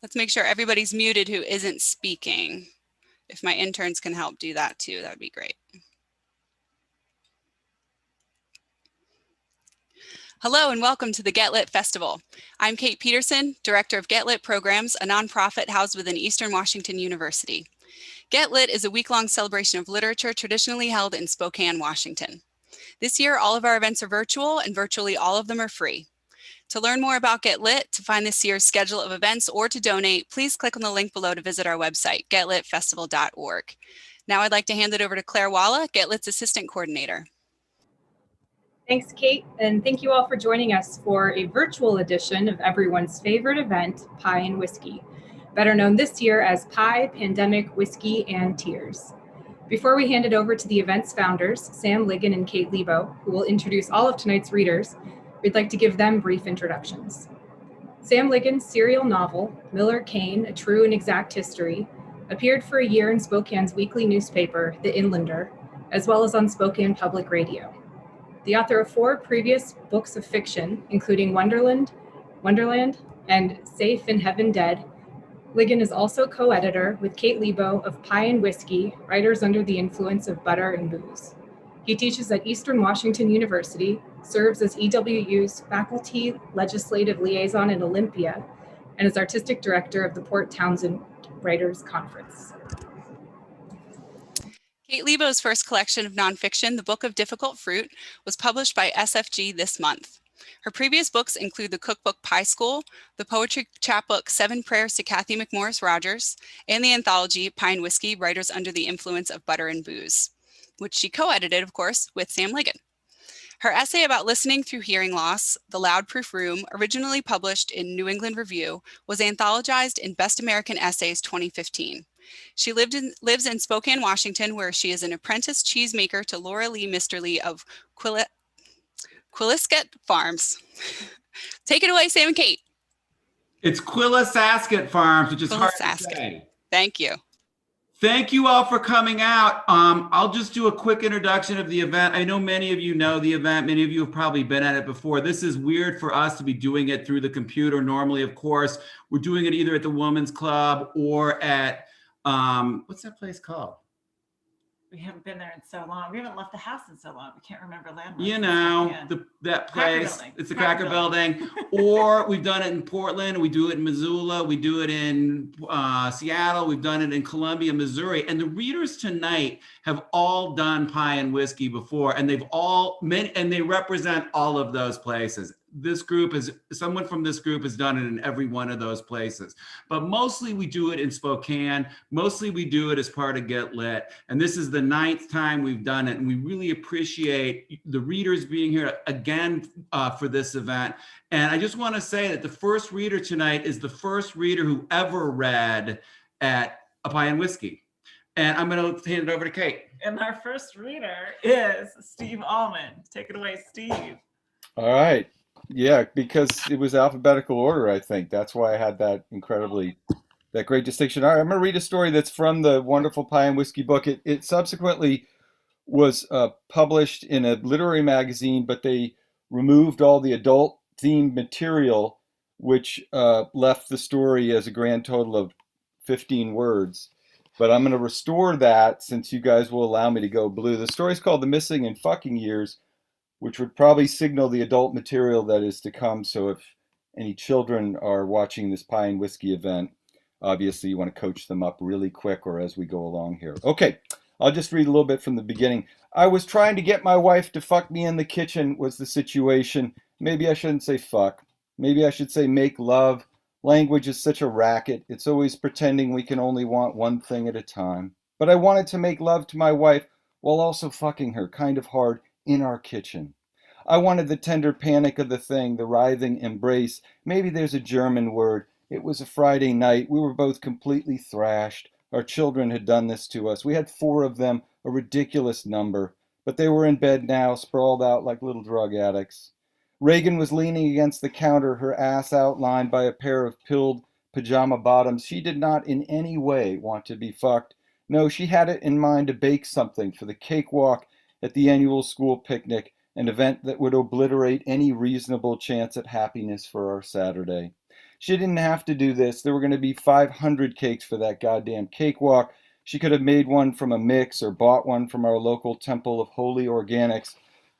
Let's make sure everybody's muted who isn't speaking. If my interns can help do that too, that'd be great. Hello and welcome to the Get Lit Festival. I'm Kate Peterson, Director of Get Lit Programs, a nonprofit housed within Eastern Washington University. Get Lit is a week-long celebration of literature traditionally held in Spokane, Washington. This year, all of our events are virtual and virtually all of them are free. To learn more about Get Lit, to find this year's schedule of events, or to donate, please click on the link below to visit our website, getlitfestival.org. Now I'd like to hand it over to Claire Walla, Get Lit's Assistant Coordinator. Thanks, Kate, and thank you all for joining us for a virtual edition of everyone's favorite event, Pie and Whiskey, better known this year as Pie, Pandemic, Whiskey, and Tears. Before we hand it over to the event's founders, Sam Ligon and Kate Lebo, who will introduce all of tonight's readers, we'd like to give them brief introductions. Sam Ligon's serial novel, Miller Kane, A True and Exact History, appeared for a year in Spokane's weekly newspaper, The Inlander, as well as on Spokane Public Radio. The author of 4 previous books of fiction, including Wonderland, and Safe in Heaven Dead, Ligon is also co-editor with Kate Lebo of Pie and Whiskey, Writers Under the Influence of Butter and Booze. He teaches at Eastern Washington University, serves as EWU's faculty legislative liaison in Olympia, and is artistic director of the Port Townsend Writers Conference. Kate Lebo's first collection of nonfiction, The Book of Difficult Fruit, was published by SFG this month. Her previous books include the cookbook Pie School, the poetry chapbook 7 Prayers to Kathy McMorris Rogers, and the anthology Pie and Whiskey, Writers Under the Influence of Butter and Booze, which she co-edited, of course, with Sam Ligon. Her essay about listening through hearing loss, The Loud-Proof Room, originally published in New England Review, was anthologized in Best American Essays 2015. She lives in Spokane, Washington, where she is an apprentice cheesemaker to Laura Lee Misterly of Quillisket Farms. Take it away, Sam and Kate. It's Quillisasket Farms, which is hard to say. Thank you. Thank you all for coming out. I'll just do a quick introduction of the event. I know many of you know the event. Many of you have probably been at it before. This is weird for us to be doing it through the computer. Normally, of course, we're doing it either at the Women's Club or at what's that place called? We haven't been there in so long. We haven't left the house in so long. We can't remember landmarks. You know, that place. It's the Cracker Building. Or we've done it in Portland. We do it in Missoula. We do it in Seattle. We've done it in Columbia, Missouri. And the readers tonight have all done Pie and Whiskey before, and they represent all of those places. Someone from this group has done it in every one of those places. But mostly we do it in Spokane. Mostly we do it as part of Get Lit. And this is the 9th time we've done it. And we really appreciate the readers being here again for this event. And I just want to say that the first reader tonight is the first reader who ever read at A Pie and Whiskey. And I'm going to hand it over to Kate. And our first reader is Steve Allman. Take it away, Steve. All right. Yeah, because it was alphabetical order, I think. That's why I had that great distinction. All right, I'm going to read a story that's from the wonderful Pie and Whiskey book. It subsequently was published in a literary magazine, but they removed all the adult-themed material, which left the story as a grand total of 15 words. But I'm going to restore that since you guys will allow me to go blue. The story's called The Missing and Fucking Years, which would probably signal the adult material that is to come. So if any children are watching this Pie and Whiskey event, obviously you want to coach them up really quick or as we go along here. Okay, I'll just read a little bit from the beginning. I was trying to get my wife to fuck me in the kitchen was the situation. Maybe I shouldn't say fuck. Maybe I should say make love. Language is such a racket. It's always pretending we can only want one thing at a time. But I wanted to make love to my wife while also fucking her kind of hard in our kitchen. I wanted the tender panic of the thing, the writhing embrace. Maybe there's a German word. It was a Friday night. We were both completely thrashed. Our children had done this to us. We had 4 of them, a ridiculous number. But they were in bed now, sprawled out like little drug addicts. Reagan was leaning against the counter, her ass outlined by a pair of pilled pajama bottoms. She did not in any way want to be fucked. No, she had it in mind to bake something for the cakewalk at the annual school picnic, an event that would obliterate any reasonable chance at happiness for our Saturday. She didn't have to do this. There were going to be 500 cakes for that goddamn cakewalk. She could have made one from a mix or bought one from our local Temple of Holy Organics.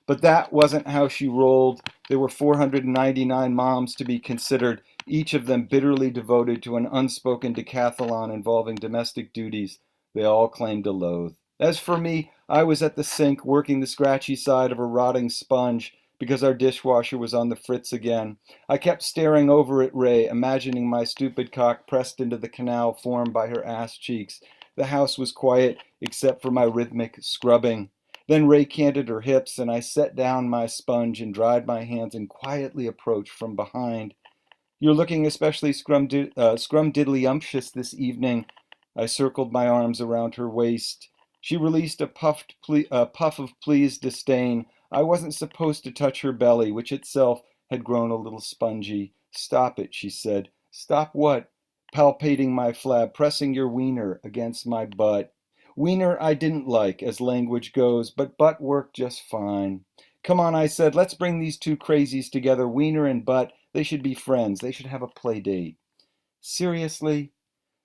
But that wasn't how she rolled. There were 499 moms to be considered, each of them bitterly devoted to an unspoken decathlon involving domestic duties they all claimed to loathe. As for me, I was at the sink working the scratchy side of a rotting sponge because our dishwasher was on the fritz again. I kept staring over at Ray, imagining my stupid cock pressed into the canal formed by her ass cheeks. The house was quiet except for my rhythmic scrubbing. Then Ray canted her hips, and I set down my sponge and dried my hands and quietly approached from behind. You're looking especially scrumdiddlyumptious this evening. I circled my arms around her waist. She released a puff of pleased disdain. I wasn't supposed to touch her belly, which itself had grown a little spongy. Stop it, she said. Stop what? Palpating my flab, pressing your wiener against my butt. Wiener I didn't like, as language goes, but butt worked just fine. Come on, I said, let's bring these two crazies together, wiener and butt. They should be friends. They should have a play date. Seriously?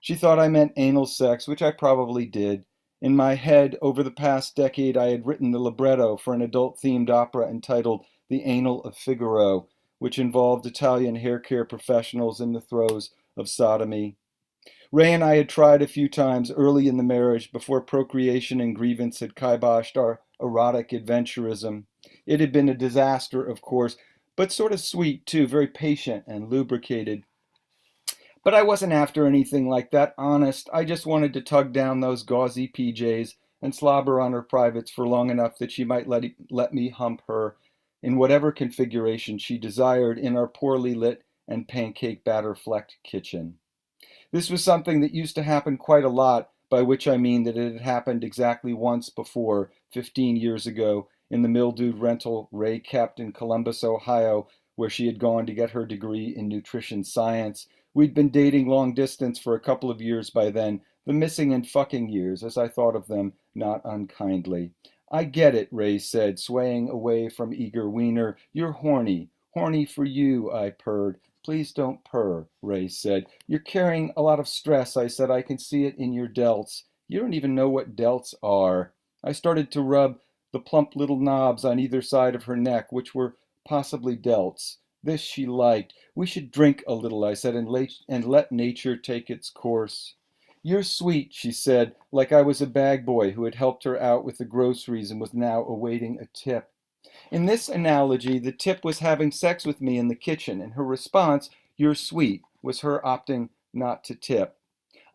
She thought I meant anal sex, which I probably did. In my head, over the past decade, I had written the libretto for an adult-themed opera entitled The Anal of Figaro, which involved Italian hair care professionals in the throes of sodomy. Ray and I had tried a few times early in the marriage before procreation and grievance had kiboshed our erotic adventurism. It had been a disaster, of course, but sort of sweet too, very patient and lubricated. But I wasn't after anything like that, honest. I just wanted to tug down those gauzy PJs and slobber on her privates for long enough that she might let me hump her in whatever configuration she desired in our poorly lit and pancake batter flecked kitchen. This was something that used to happen quite a lot, by which I mean that it had happened exactly once before, 15 years ago, in the mildewed rental Ray kept in Columbus, Ohio, where she had gone to get her degree in nutrition science. We'd been dating long distance for a couple of years by then, the missing and fucking years, as I thought of them, not unkindly. I get it, Ray said, swaying away from eager wiener. You're horny. Horny for you, I purred. Please don't purr, Ray said. You're carrying a lot of stress, I said. I can see it in your delts. You don't even know what delts are. I started to rub the plump little knobs on either side of her neck, which were possibly delts. This she liked. We should drink a little, I said, and let nature take its course. You're sweet, she said, like I was a bag boy who had helped her out with the groceries and was now awaiting a tip. In this analogy, the tip was having sex with me in the kitchen, and her response, "You're sweet," was her opting not to tip.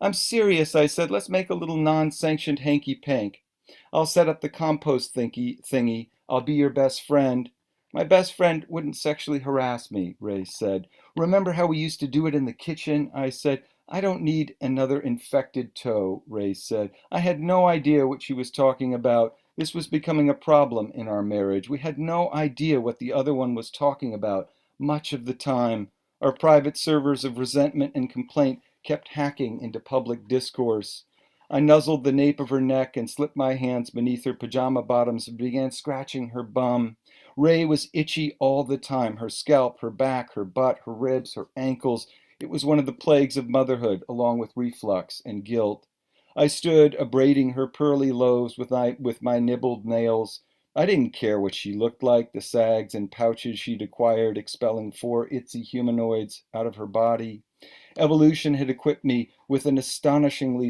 I'm serious, I said. Let's make a little non-sanctioned hanky-pank. I'll set up the compost thingy. I'll be your best friend. My best friend wouldn't sexually harass me, Ray said. Remember how we used to do it in the kitchen? I said. I don't need another infected toe, Ray said. I had no idea what she was talking about. This was becoming a problem in our marriage. We had no idea what the other one was talking about much of the time. Our private servers of resentment and complaint kept hacking into public discourse. I nuzzled the nape of her neck and slipped my hands beneath her pajama bottoms and began scratching her bum. Ray was itchy all the time, her scalp, her back, her butt, her ribs, her ankles. It was one of the plagues of motherhood, along with reflux and guilt. I stood abrading her pearly lobes with my nibbled nails. I didn't care what she looked like, the sags and pouches she'd acquired expelling 4 itsy humanoids out of her body. Evolution had equipped me with astonishingly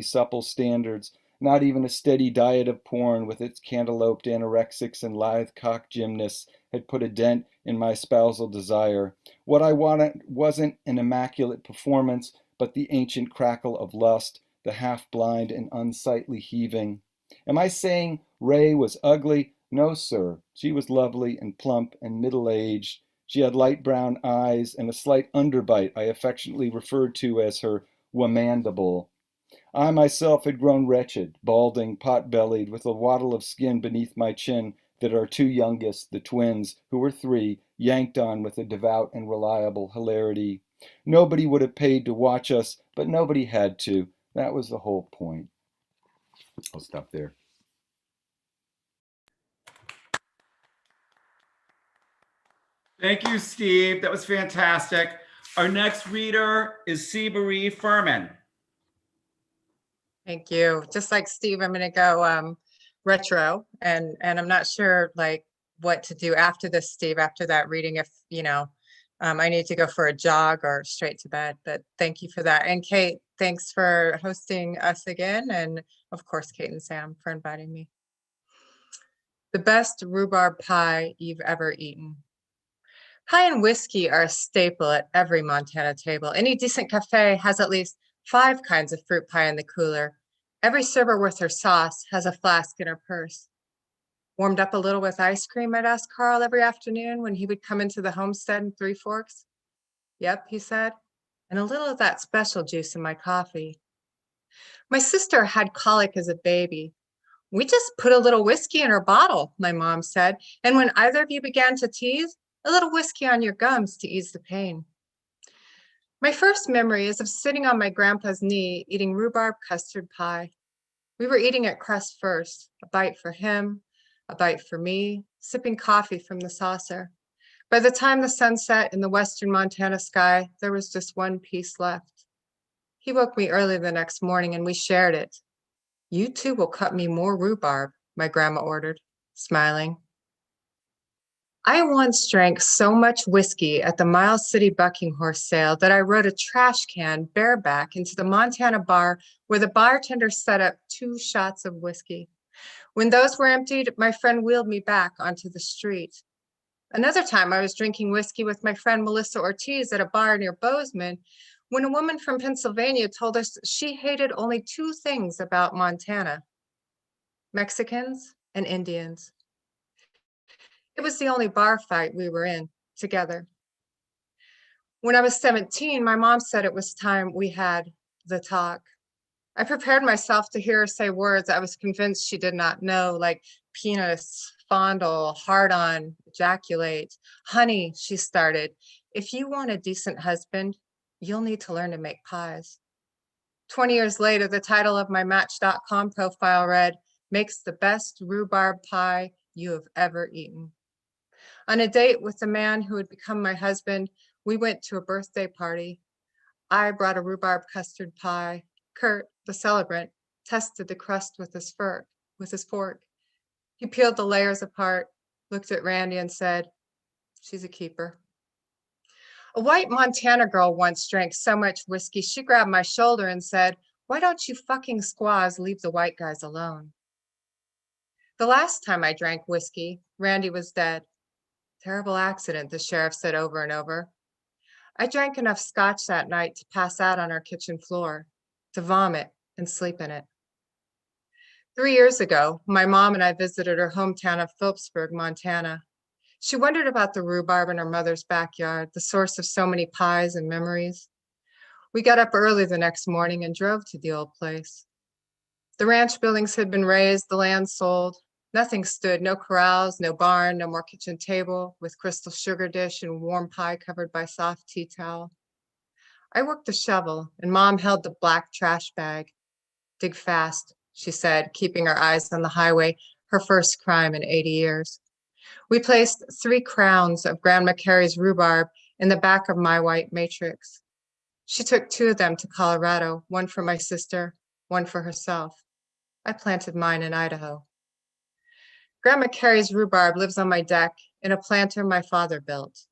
supple standards. Not even a steady diet of porn with its cantalouped anorexics and lithe cock gymnasts had put a dent in my spousal desire. What I wanted wasn't an immaculate performance, but the ancient crackle of lust, the half-blind and unsightly heaving. Am I saying Ray was ugly? No, sir. She was lovely and plump and middle-aged. She had light brown eyes and a slight underbite I affectionately referred to as her womandible. I myself had grown wretched, balding, pot-bellied, with a wattle of skin beneath my chin that our 2 youngest, the twins, who were 3, yanked on with a devout and reliable hilarity. Nobody would have paid to watch us, but nobody had to. That was the whole point. I'll stop there. Thank you, Steve. That was fantastic. Our next reader is C. Marie Furman. Thank you. Just like Steve, I'm going to go retro, and I'm not sure like what to do after this, Steve, after that reading, if I need to go for a jog or straight to bed. But thank you for that. And Kate, thanks for hosting us again, and of course Kate and Sam for inviting me. The best rhubarb pie you've ever eaten. Pie and whiskey are a staple at every Montana table. Any decent cafe has at least 5 kinds of fruit pie in the cooler. Every server with her sauce has a flask in her purse. Warmed up a little with ice cream, I'd ask Carl every afternoon when he would come into the homestead in Three Forks. Yep, he said, and a little of that special juice in my coffee. My sister had colic as a baby. We just put a little whiskey in her bottle, my mom said, and when either of you began to tease, a little whiskey on your gums to ease the pain. My first memory is of sitting on my grandpa's knee eating rhubarb custard pie. We were eating it crust first, a bite for him, a bite for me, sipping coffee from the saucer. By the time the sun set in the western Montana sky, there was just one piece left. He woke me early the next morning and we shared it. You too will cut me more rhubarb, my grandma ordered, smiling. I once drank so much whiskey at the Miles City Bucking Horse sale that I rode a trash can bareback into the Montana bar where the bartender set up 2 shots of whiskey. When those were emptied, my friend wheeled me back onto the street. Another time I was drinking whiskey with my friend Melissa Ortiz at a bar near Bozeman when a woman from Pennsylvania told us she hated only 2 things about Montana: Mexicans and Indians. It was the only bar fight we were in together. When I was 17, my mom said it was time we had the talk. I prepared myself to hear her say words I was convinced she did not know, like penis, fondle, hard on, ejaculate. Honey, she started, if you want a decent husband, you'll need to learn to make pies. 20 years later, the title of my Match.com profile read, makes the best rhubarb pie you have ever eaten. On a date with the man who would become my husband, we went to a birthday party. I brought a rhubarb custard pie. Kurt, the celebrant, tested the crust with his fork. He peeled the layers apart, looked at Randy and said, she's a keeper. A white Montana girl once drank so much whiskey, she grabbed my shoulder and said, why don't you fucking squaws leave the white guys alone? The last time I drank whiskey, Randy was dead. Terrible accident, the sheriff said over and over. I drank enough scotch that night to pass out on our kitchen floor, to vomit and sleep in it. 3 years ago, my mom and I visited her hometown of Phillipsburg, Montana. She wondered about the rhubarb in her mother's backyard, the source of so many pies and memories. We got up early the next morning and drove to the old place. The ranch buildings had been razed, the land sold. Nothing stood, no corrals, no barn, no more kitchen table with crystal sugar dish and warm pie covered by soft tea towel. I worked the shovel and Mom held the black trash bag. Dig fast, she said, keeping her eyes on the highway, her first crime in 80 years. We placed 3 crowns of Grandma Carey's rhubarb in the back of my white matrix. She took 2 of them to Colorado, one for my sister, one for herself. I planted mine in Idaho. Grandma Carey's rhubarb lives on my deck in a planter my father built.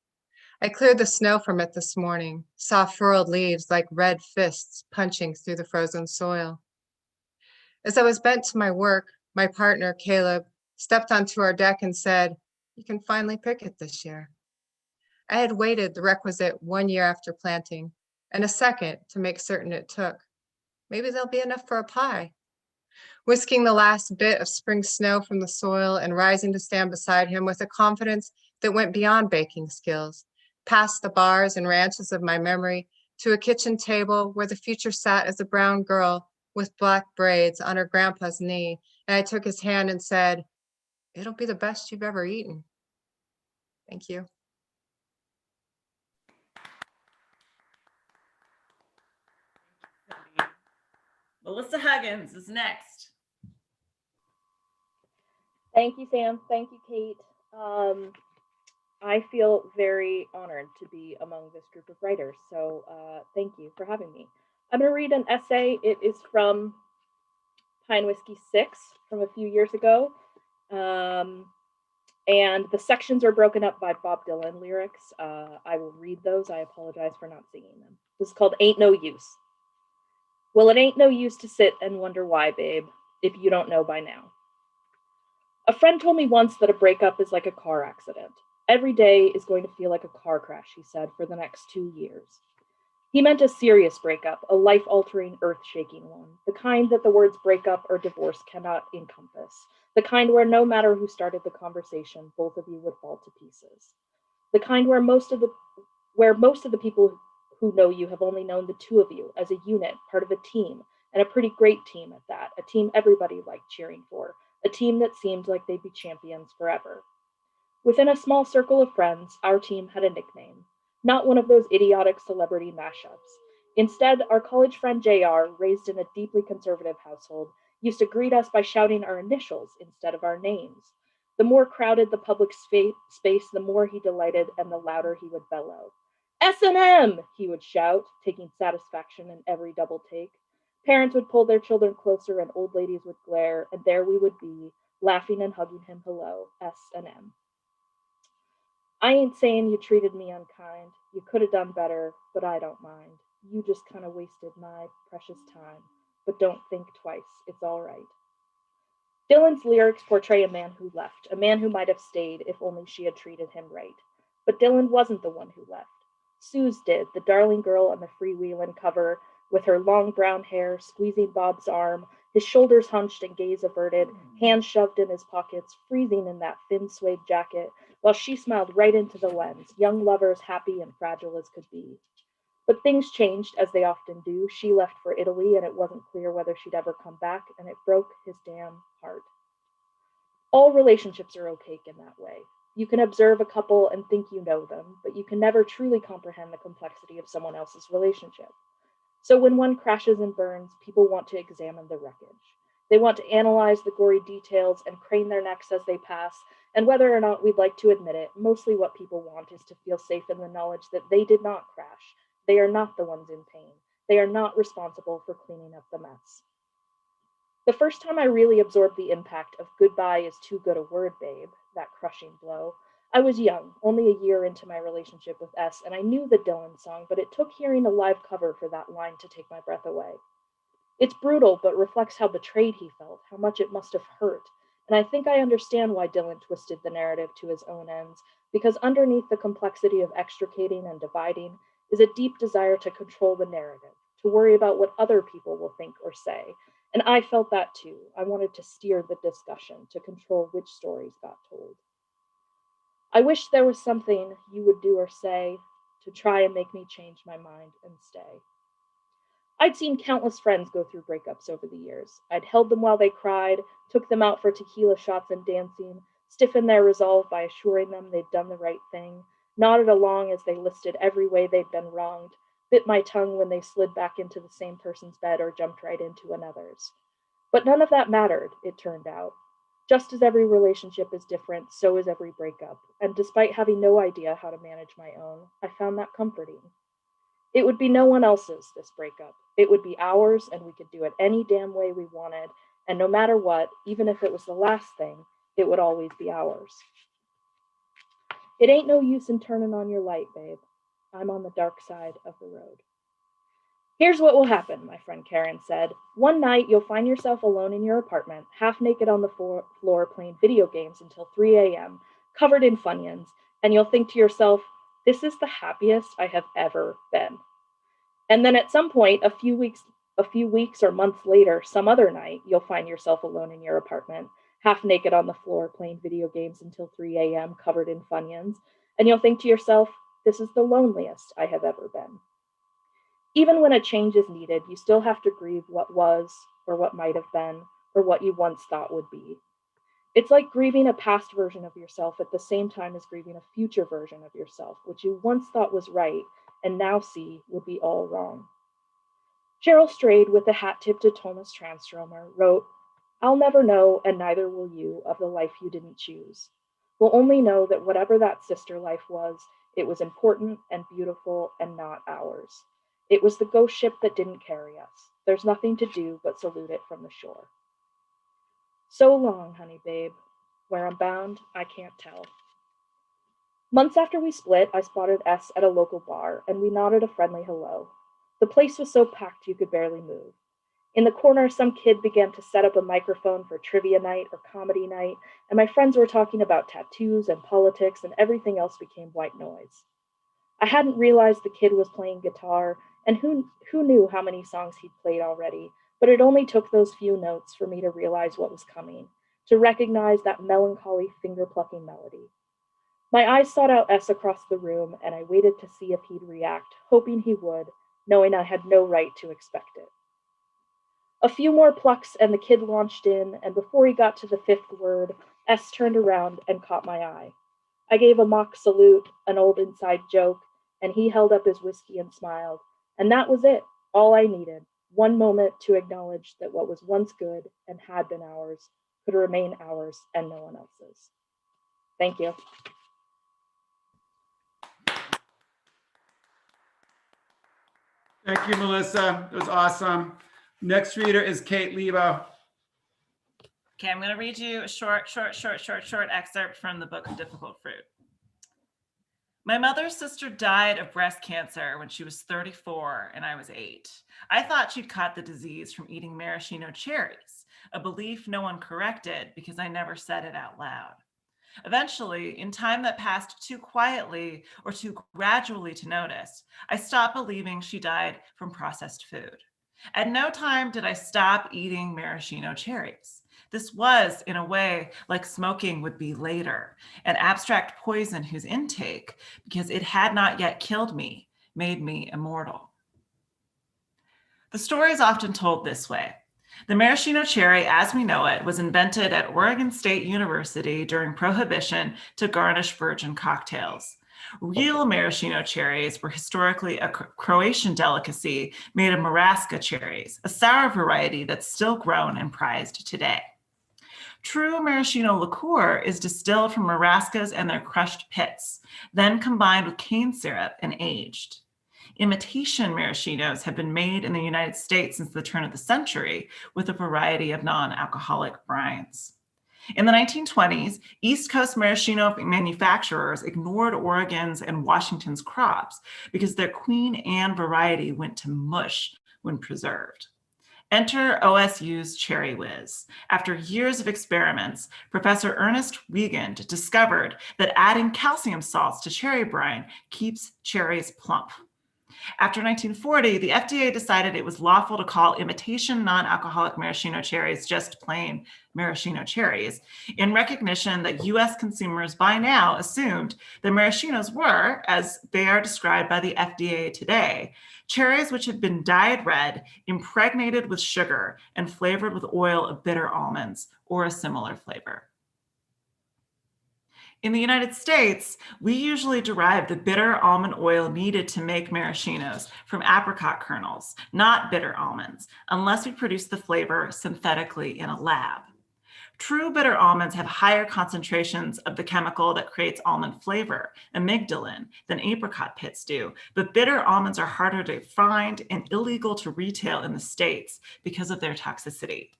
I cleared the snow from it this morning, saw furrowed leaves like red fists punching through the frozen soil. As I was bent to my work, my partner, Caleb, stepped onto our deck and said, you can finally pick it this year. I had waited the requisite 1 year after planting and a second to make certain it took. Maybe there'll be enough for a pie. Whisking the last bit of spring snow from the soil and rising to stand beside him with a confidence that went beyond baking skills, past the bars and ranches of my memory to a kitchen table where the future sat as a brown girl with black braids on her grandpa's knee, and I took his hand and said, it'll be the best you've ever eaten. Thank you. Melissa Huggins is next. Thank you, Sam. Thank you, Kate. I feel very honored to be among this group of writers. So thank you for having me. I'm going to read an essay. It is from Pine Whiskey 6 from a few years ago. Um, and the sections are broken up by Bob Dylan lyrics. I will read those. I apologize for not singing them. This is called Ain't No Use. Well, it ain't no use to sit and wonder why, babe, if you don't know by now. A friend told me once that a breakup is like a car accident. Every day is going to feel like a car crash, he said, for the next 2 years. He meant a serious breakup, a life altering, earth shaking one, the kind that the words breakup or divorce cannot encompass, the kind where no matter who started the conversation, both of you would fall to pieces, the kind where most of the people who know you have only known the two of you as a unit, part of a team, and a pretty great team at that, a team everybody liked cheering for, a team that seemed like they'd be champions forever. Within a small circle of friends, our team had a nickname, not one of those idiotic celebrity mashups. Instead, our college friend JR, raised in a deeply conservative household, used to greet us by shouting our initials instead of our names. The more crowded the public space, the more he delighted and the louder he would bellow. S&M, he would shout, taking satisfaction in every double take. Parents would pull their children closer and old ladies would glare, and there we would be, laughing and hugging him hello, S&M. I ain't saying you treated me unkind. You could have done better, but I don't mind. You just kind of wasted my precious time. But don't think twice. It's all right. Dylan's lyrics portray a man who left, a man who might have stayed if only she had treated him right. But Dylan wasn't the one who left. Suze did, the darling girl on the freewheelin' cover, with her long brown hair squeezing Bob's arm, his shoulders hunched and gaze averted, hands shoved in his pockets, freezing in that thin suede jacket, while she smiled right into the lens, young lovers happy and fragile as could be. But things changed, as they often do. She left for Italy, and it wasn't clear whether she'd ever come back, and it broke his damn heart. All relationships are opaque in that way. You can observe a couple and think you know them, but you can never truly comprehend the complexity of someone else's relationship. So when one crashes and burns, people want to examine the wreckage. They want to analyze the gory details and crane their necks as they pass, and whether or not we'd like to admit it, mostly what people want is to feel safe in the knowledge that they did not crash. They are not the ones in pain. They are not responsible for cleaning up the mess. The first time I really absorbed the impact of goodbye is too good a word, babe, that crushing blow, I was young, only a year into my relationship with S, and I knew the Dylan song, but it took hearing a live cover for that line to take my breath away. It's brutal, but reflects how betrayed he felt, how much it must have hurt. And I think I understand why Dylan twisted the narrative to his own ends, because underneath the complexity of extricating and dividing is a deep desire to control the narrative, to worry about what other people will think or say. And I felt that too. I wanted to steer the discussion, to control which stories got told. I wish there was something you would do or say to try and make me change my mind and stay. I'd seen countless friends go through breakups over the years. I'd held them while they cried, took them out for tequila shots and dancing, stiffened their resolve by assuring them they'd done the right thing, nodded along as they listed every way they'd been wronged, bit my tongue when they slid back into the same person's bed or jumped right into another's. But none of that mattered, it turned out. Just as every relationship is different, so is every breakup. And despite having no idea how to manage my own, I found that comforting. It would be no one else's, this breakup. It would be ours, and we could do it any damn way we wanted. And no matter what, even if it was the last thing, it would always be ours. It ain't no use in turning on your light, babe. I'm on the dark side of the road. Here's what will happen, my friend Karen said. One night, you'll find yourself alone in your apartment, half naked on the floor playing video games until 3 a.m., covered in Funyuns, and you'll think to yourself, this is the happiest I have ever been. And then at some point, a few weeks or months later, some other night, you'll find yourself alone in your apartment, half naked on the floor playing video games until 3 a.m., covered in Funyuns, and you'll think to yourself, this is the loneliest I have ever been. Even when a change is needed, you still have to grieve what was, or what might have been, or what you once thought would be. It's like grieving a past version of yourself at the same time as grieving a future version of yourself, which you once thought was right and now see would be all wrong. Cheryl Strayed, with a hat tip to Thomas Transtromer, wrote, I'll never know, and neither will you, of the life you didn't choose. will only know that whatever that sister life was, it was important and beautiful and not ours. It was the ghost ship that didn't carry us. There's nothing to do but salute it from the shore. So long, honey babe. Where I'm bound, I can't tell. Months after we split, I spotted S at a local bar, and we nodded a friendly hello. The place was so packed you could barely move. In the corner, some kid began to set up a microphone for trivia night or comedy night, and my friends were talking about tattoos and politics, and everything else became white noise. I hadn't realized the kid was playing guitar, and who knew how many songs he'd played already, but it only took those few notes for me to realize what was coming, to recognize that melancholy finger-plucking melody. My eyes sought out S across the room, and I waited to see if he'd react, hoping he would, knowing I had no right to expect it. A few more plucks, and the kid launched in, and before he got to the fifth word, S turned around and caught my eye. I gave a mock salute, an old inside joke, and he held up his whiskey and smiled. And that was it, all I needed. One moment to acknowledge that what was once good and had been ours could remain ours and no one else's. Thank you. Thank you, Melissa. It was awesome. Next reader is Kate Lebo. Okay, I'm going to read you a short excerpt from the book of Difficult Fruit. My mother's sister died of breast cancer when she was 34 and I was 8. I thought she'd caught the disease from eating maraschino cherries, a belief no one corrected because I never said it out loud. Eventually, in time that passed too quietly or too gradually to notice, I stopped believing she died from processed food. At no time did I stop eating maraschino cherries. This was, in a way, like smoking would be later, an abstract poison whose intake, because it had not yet killed me, made me immortal. The story is often told this way. The maraschino cherry, as we know it, was invented at Oregon State University during Prohibition to garnish virgin cocktails. Real maraschino cherries were historically a Croatian delicacy made of marasca cherries, a sour variety that's still grown and prized today. True maraschino liqueur is distilled from marascas and their crushed pits, then combined with cane syrup and aged. Imitation maraschinos have been made in the United States since the turn of the century with a variety of non-alcoholic brines. In the 1920s, East Coast maraschino manufacturers ignored Oregon's and Washington's crops because their Queen Anne variety went to mush when preserved. Enter OSU's Cherry Whiz. After years of experiments, Professor Ernest Wiegand discovered that adding calcium salts to cherry brine keeps cherries plump. After 1940, the FDA decided it was lawful to call imitation non-alcoholic maraschino cherries just plain maraschino cherries, in recognition that U.S. consumers by now assumed that maraschinos were, as they are described by the FDA today, cherries which had been dyed red, impregnated with sugar, and flavored with oil of bitter almonds or a similar flavor. In the United States, we usually derive the bitter almond oil needed to make maraschinos from apricot kernels, not bitter almonds, unless we produce the flavor synthetically in a lab. True bitter almonds have higher concentrations of the chemical that creates almond flavor, amygdalin, than apricot pits do, but bitter almonds are harder to find and illegal to retail in the States because of their toxicity.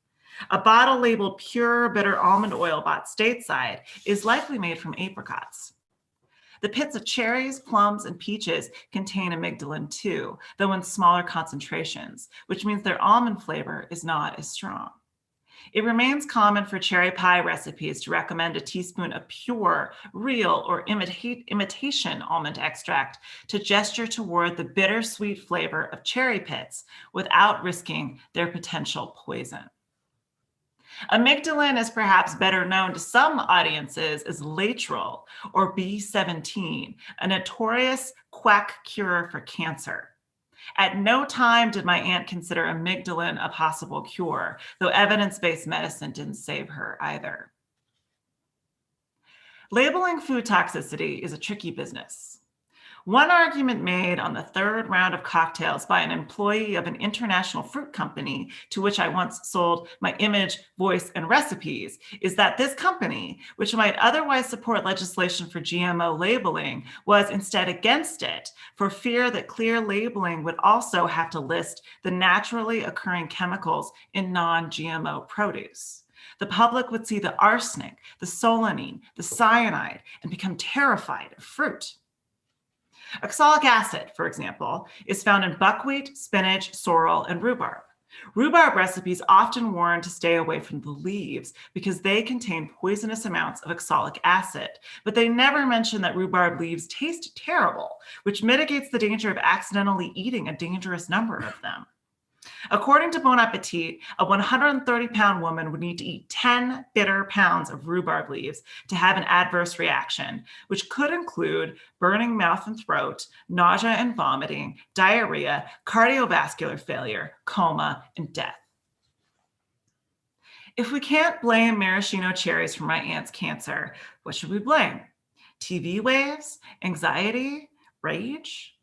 A bottle labeled pure bitter almond oil bought stateside is likely made from apricots. The pits of cherries, plums, and peaches contain amygdalin too, though in smaller concentrations, which means their almond flavor is not as strong. It remains common for cherry pie recipes to recommend a teaspoon of pure, real, or imitation almond extract to gesture toward the bittersweet flavor of cherry pits without risking their potential poison. Amygdalin is perhaps better known to some audiences as Laetrile or B17, a notorious quack cure for cancer. At no time did my aunt consider amygdalin a possible cure, though evidence-based medicine didn't save her either. Labeling food toxicity is a tricky business. One argument made on the third round of cocktails by an employee of an international fruit company to which I once sold my image, voice, and recipes is that this company, which might otherwise support legislation for GMO labeling, was instead against it for fear that clear labeling would also have to list the naturally occurring chemicals in non-GMO produce. The public would see the arsenic, the solanine, the cyanide, and become terrified of fruit. Oxalic acid, for example, is found in buckwheat, spinach, sorrel, and rhubarb. Rhubarb recipes often warn to stay away from the leaves because they contain poisonous amounts of oxalic acid, but they never mention that rhubarb leaves taste terrible, which mitigates the danger of accidentally eating a dangerous number of them. According to Bon Appetit, a 130-pound woman would need to eat 10 bitter pounds of rhubarb leaves to have an adverse reaction, which could include burning mouth and throat, nausea and vomiting, diarrhea, cardiovascular failure, coma, and death. If we can't blame maraschino cherries for my aunt's cancer, what should we blame? TV waves, anxiety, rage?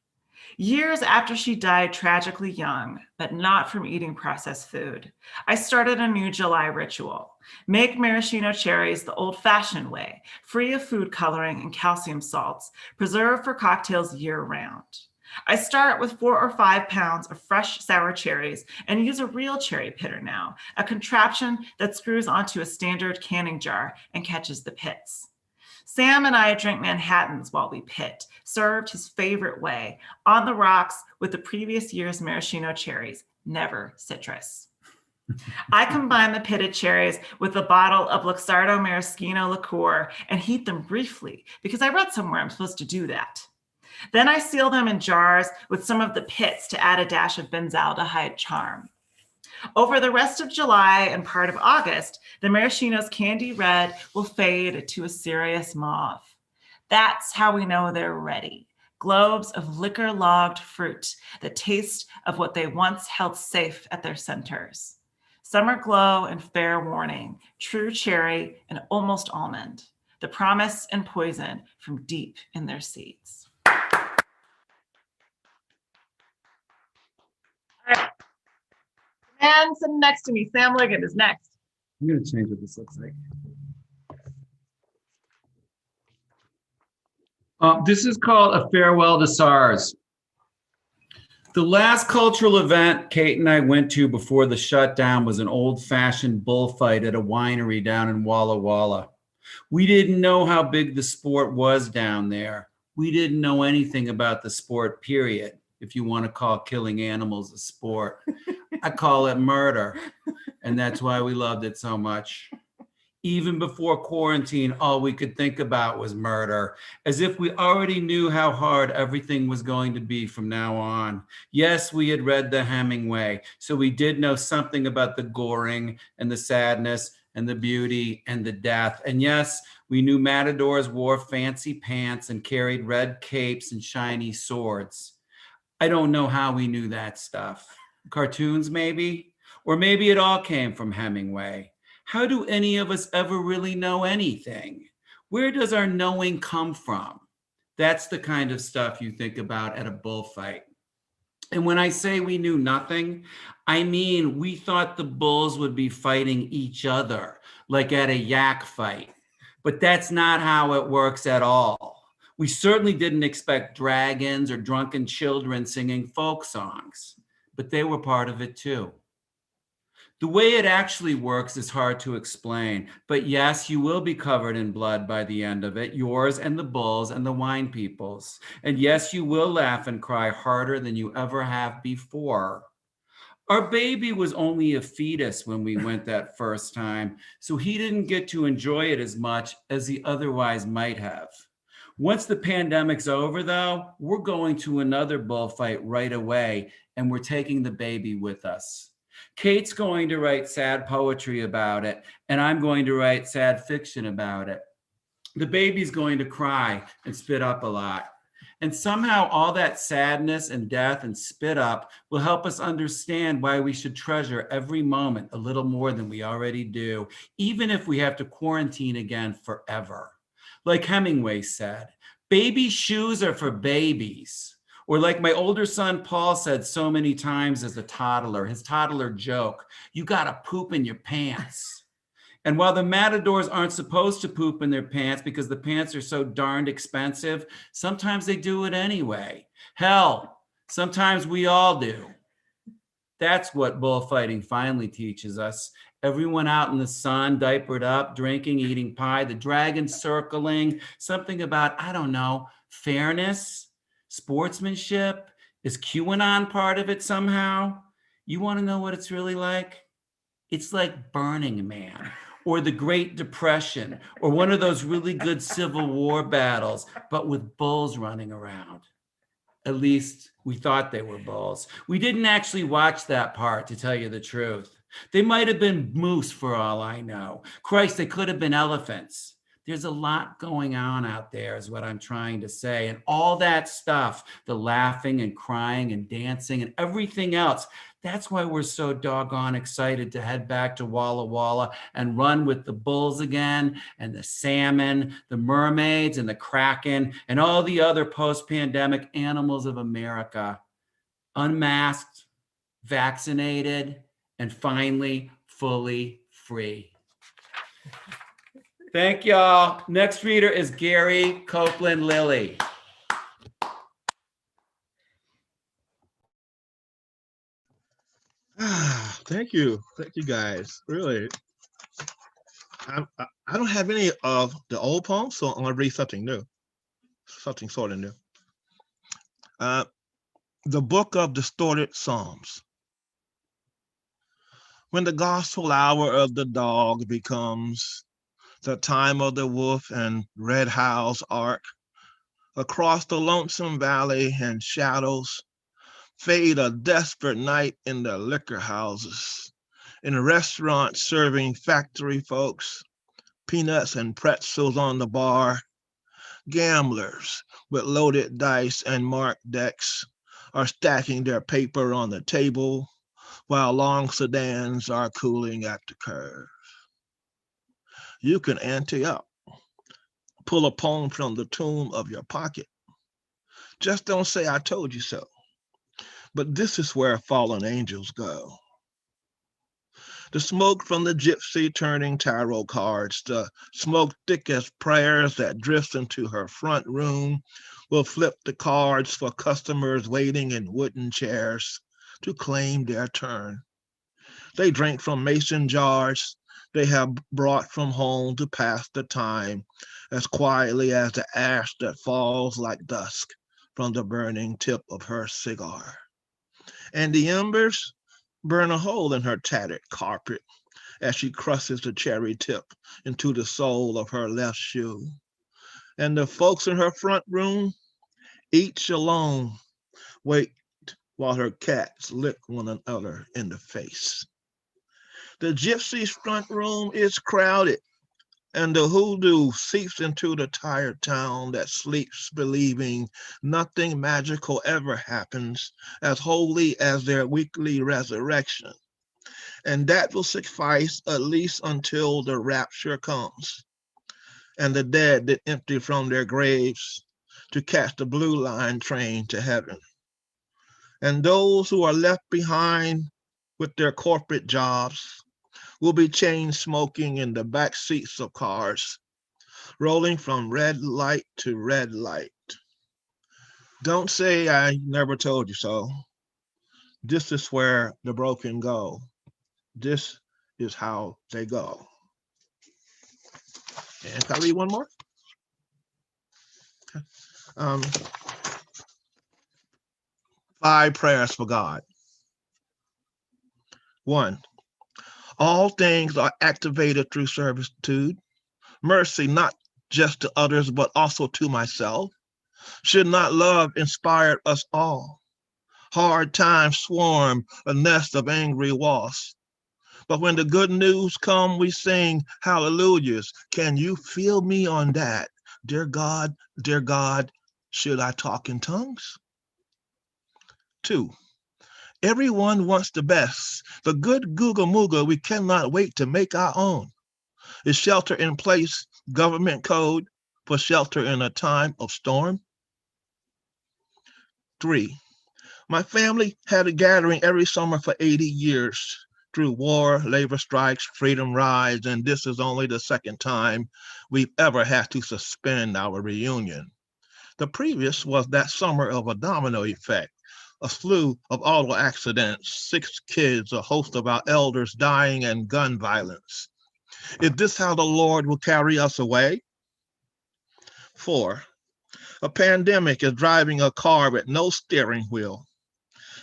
Years after she died tragically young, but not from eating processed food, I started a new July ritual. Make maraschino cherries the old-fashioned way, free of food coloring and calcium salts, preserved for cocktails year-round. I start with 4 or 5 pounds of fresh sour cherries and use a real cherry pitter now, a contraption that screws onto a standard canning jar and catches the pits. Sam and I drink Manhattans while we pit, served his favorite way, on the rocks with the previous year's maraschino cherries, never citrus. I combine the pitted cherries with a bottle of Luxardo maraschino liqueur and heat them briefly because I read somewhere I'm supposed to do that. Then I seal them in jars with some of the pits to add a dash of benzaldehyde charm. Over the rest of July and part of August, the maraschino's candy red will fade to a serious mauve. That's how we know they're ready. Globes of liquor-logged fruit that taste of what they once held safe at their centers. Summer glow and fair warning, true cherry and almost almond. The promise and poison from deep in their seeds. And sitting next to me, Sam Liggett is next. I'm going to change what this looks like. This is called A Farewell to SARS. The last cultural event Kate and I went to before the shutdown was an old-fashioned bullfight at a winery down in Walla Walla. We didn't know how big the sport was down there. We didn't know anything about the sport, period, if you want to call killing animals a sport. I call it murder, and that's why we loved it so much. Even before quarantine, all we could think about was murder, as if we already knew how hard everything was going to be from now on. Yes, we had read the Hemingway, so we did know something about the goring and the sadness and the beauty and the death. And yes, we knew matadors wore fancy pants and carried red capes and shiny swords. I don't know how we knew that stuff. Cartoons, maybe? Or maybe it all came from Hemingway. How do any of us ever really know anything? Where does our knowing come from? That's the kind of stuff you think about at a bullfight. And when I say we knew nothing, I mean we thought the bulls would be fighting each other, like at a yak fight. But that's not how it works at all. We certainly didn't expect dragons or drunken children singing folk songs, but they were part of it too. The way it actually works is hard to explain, but yes, you will be covered in blood by the end of it, yours and the bulls and the wine people's. And yes, you will laugh and cry harder than you ever have before. Our baby was only a fetus when we went that first time, so he didn't get to enjoy it as much as he otherwise might have. Once the pandemic's over, though, we're going to another bullfight right away, and we're taking the baby with us. Kate's going to write sad poetry about it, and I'm going to write sad fiction about it. The baby's going to cry and spit up a lot. And somehow all that sadness and death and spit up will help us understand why we should treasure every moment a little more than we already do, even if we have to quarantine again forever. Like Hemingway said, Baby shoes are for babies. Or like my older son, Paul, said so many times as a toddler, his toddler joke, you gotta poop in your pants. And while the matadors aren't supposed to poop in their pants because the pants are so darned expensive, sometimes they do it anyway. Hell, sometimes we all do. That's what bullfighting finally teaches us. Everyone out in the sun, diapered up, drinking, eating pie, the dragon circling, something about, I don't know, fairness, sportsmanship. Is QAnon part of it somehow? You want to know what it's really like? It's like Burning Man or the Great Depression or one of those really good Civil War battles, but with bulls running around. At least we thought they were bulls. We didn't actually watch that part, to tell you the truth. They might have been moose for all I know. Christ, they could have been elephants. There's a lot going on out there, is what I'm trying to say. And all that stuff, the laughing and crying and dancing and everything else, that's why we're so doggone excited to head back to Walla Walla and run with the bulls again, and the salmon, the mermaids, and the kraken, and all the other post-pandemic animals of America, unmasked, vaccinated, and finally fully free. Thank y'all. Next reader is Gary Copeland Lilly. Thank you guys. Really, I don't have any of the old poems, so I'm gonna read something new, something sort of new. The Book of Distorted Psalms. When the gospel hour of the dog becomes the time of the wolf and red howl's ark, across the lonesome valley and shadows fade a desperate night in the liquor houses, in restaurants serving factory folks, peanuts and pretzels on the bar. Gamblers with loaded dice and marked decks are stacking their paper on the table while long sedans are cooling at the curb. You can ante up, pull a poem from the tomb of your pocket. Just don't say I told you so. But this is where fallen angels go. The smoke from the gypsy turning tarot cards, the smoke thick as prayers that drifts into her front room, will flip the cards for customers waiting in wooden chairs to claim their turn. They drink from mason jars they have brought from home to pass the time, as quietly as the ash that falls like dusk from the burning tip of her cigar. And the embers burn a hole in her tattered carpet as she crushes the cherry tip into the sole of her left shoe. And the folks in her front room, each alone, wait while her cats lick one another in the face. The gypsy's front room is crowded, and the hoodoo seeps into the tired town that sleeps believing nothing magical ever happens as holy as their weekly resurrection. And that will suffice at least until the rapture comes, and the dead that empty from their graves to catch the blue line train to heaven. And those who are left behind with their corporate jobs will be chain smoking in the back seats of cars, rolling from red light to red light. Don't say I never told you so. This is where the broken go. This is how they go. And can I read one more? Okay. 5 prayers for God. 1. All things are activated through servitude. Mercy, not just to others, but also to myself. Should not love inspire us all? Hard times swarm a nest of angry wasps. But when the good news come, we sing hallelujahs. Can you feel me on that? Dear God, should I talk in tongues? 2. Everyone wants the best. The good Googa Mooga we cannot wait to make our own. Is shelter in place, government code, for shelter in a time of storm? 3. My family had a gathering every summer for 80 years through war, labor strikes, freedom rides, and this is only the second time we've ever had to suspend our reunion. The previous was that summer of a domino effect, a slew of auto accidents, 6 kids, a host of our elders dying, and gun violence. Is this how the Lord will carry us away? 4. A pandemic is driving a car with no steering wheel.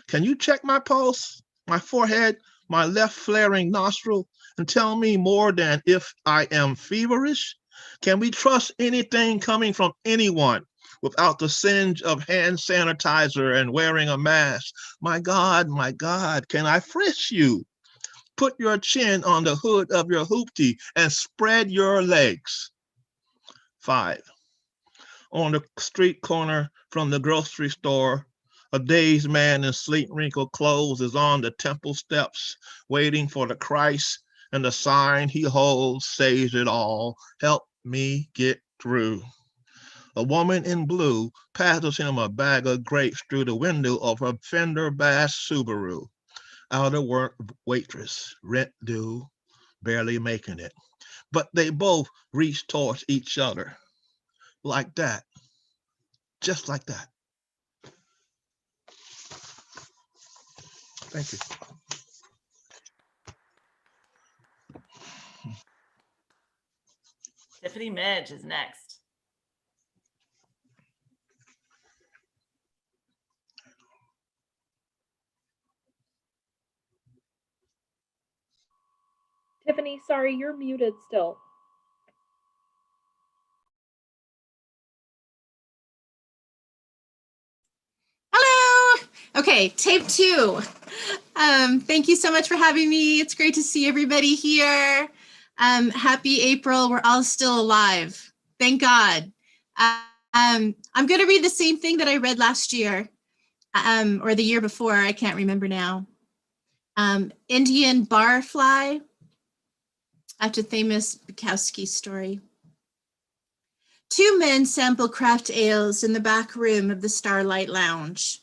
Can you check my pulse, my forehead, my left flaring nostril, and tell me more than if I am feverish? Can we trust anything coming from anyone without the singe of hand sanitizer and wearing a mask? My God, can I frisk you? Put your chin on the hood of your hoopty and spread your legs. 5. On the street corner from the grocery store, a dazed man in sleep-wrinkled clothes is on the temple steps, waiting for the Christ, and the sign he holds says it all. Help me get through. A woman in blue passes him a bag of grapes through the window of her fender Bass Subaru. Outer work waitress, rent due, barely making it. But they both reach towards each other. Like that. Just like that. Thank you. Tiffany Midge is next. Tiffany, sorry, you're muted still. Hello. Okay, tape 2. Thank you so much for having me. It's great to see everybody here. Happy April. We're all still alive. Thank God. I'm going to read the same thing that I read last year or the year before. I can't remember now. Indian barfly, after famous Bukowski story. 2 men sample craft ales in the back room of the Starlight Lounge.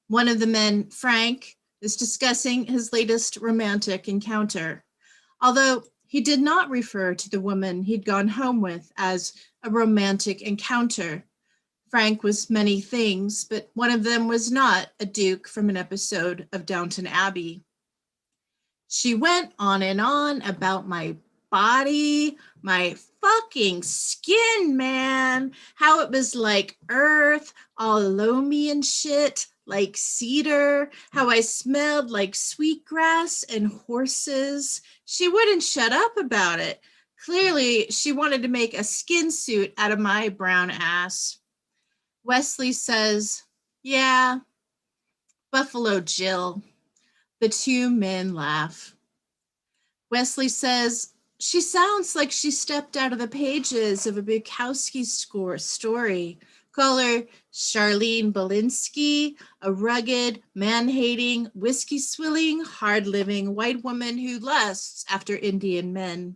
One of the men, Frank, is discussing his latest romantic encounter, although he did not refer to the woman he'd gone home with as a romantic encounter. Frank was many things, but one of them was not a duke from an episode of Downton Abbey. She went on and on about my body, my fucking skin, man. How it was like earth all loamy and shit, like cedar. How I smelled like sweetgrass and horses. She wouldn't shut up about it. Clearly, she wanted to make a skin suit out of my brown ass. Wesley says, yeah, Buffalo Jill. The 2 men laugh. Wesley says, she sounds like she stepped out of the pages of a Bukowski story. Call her Charlene Belinsky, a rugged, man-hating, whiskey-swilling, hard-living white woman who lusts after Indian men.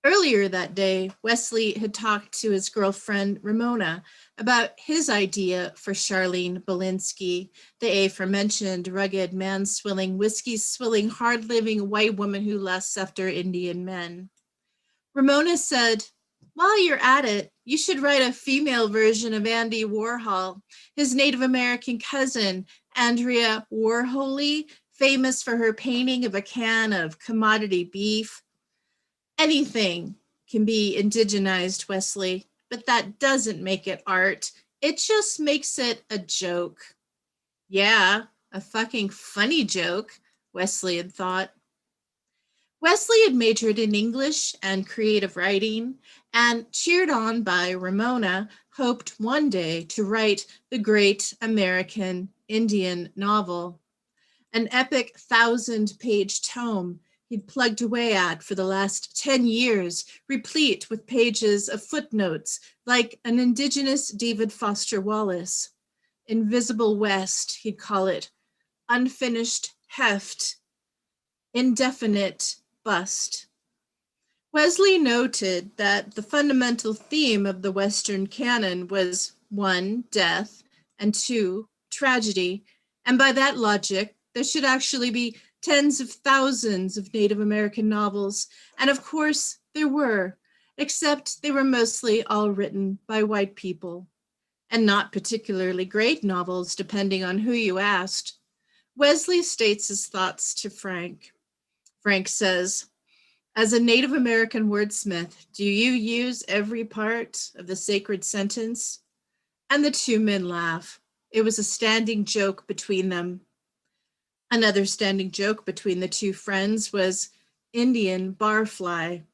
Earlier that day, Wesley had talked to his girlfriend, Ramona, about his idea for Charlene Belinsky, the aforementioned rugged, man-swilling, whiskey-swilling, hard-living white woman who lusts after Indian men. Ramona said, while you're at it, you should write a female version of Andy Warhol, his Native American cousin, Andrea Warholy, famous for her painting of a can of commodity beef. Anything can be indigenized, Wesley, but that doesn't make it art. It just makes it a joke. Yeah, a fucking funny joke, Wesley had thought. Wesley had majored in English and creative writing, and cheered on by Ramona, hoped one day to write the great American Indian novel, an epic 1,000-page tome he'd plugged away at for the last 10 years, replete with pages of footnotes like an indigenous David Foster Wallace. Invisible West, he'd call it, unfinished heft, indefinite bust. Wesley noted that the fundamental theme of the Western canon was 1, death, and 2, tragedy, and by that logic, there should actually be tens of thousands of Native American novels, and of course there were, except they were mostly all written by white people, and not particularly great novels depending on who you asked. Wesley states his thoughts to Frank. Frank says, as a Native American wordsmith, do you use every part of the sacred sentence? And the two men laugh. It was a standing joke between them. Another standing joke between the two friends was Indian barfly.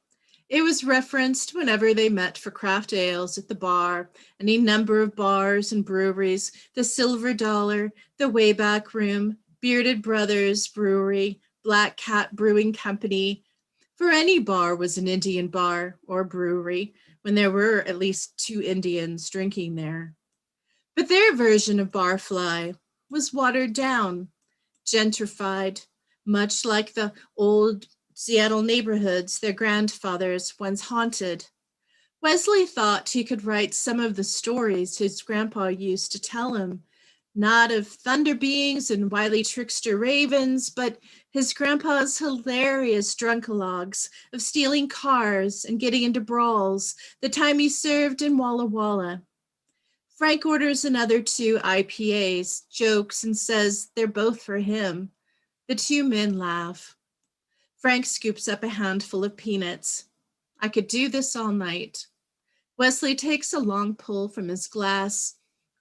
It was referenced whenever they met for craft ales at the bar, any number of bars and breweries, the Silver Dollar, the Wayback Room, Bearded Brothers Brewery, Black Cat Brewing Company. For any bar was an Indian bar or brewery when there were at least 2 Indians drinking there. But their version of barfly was watered down, gentrified, much like the old Seattle neighborhoods their grandfathers once haunted. Wesley thought he could write some of the stories his grandpa used to tell him, not of thunder beings and wily trickster ravens, but his grandpa's hilarious drunkalogues of stealing cars and getting into brawls, the time he served in Walla Walla. Frank orders another 2 IPAs, jokes, and says they're both for him. The 2 men laugh. Frank scoops up a handful of peanuts. I could do this all night. Wesley takes a long pull from his glass.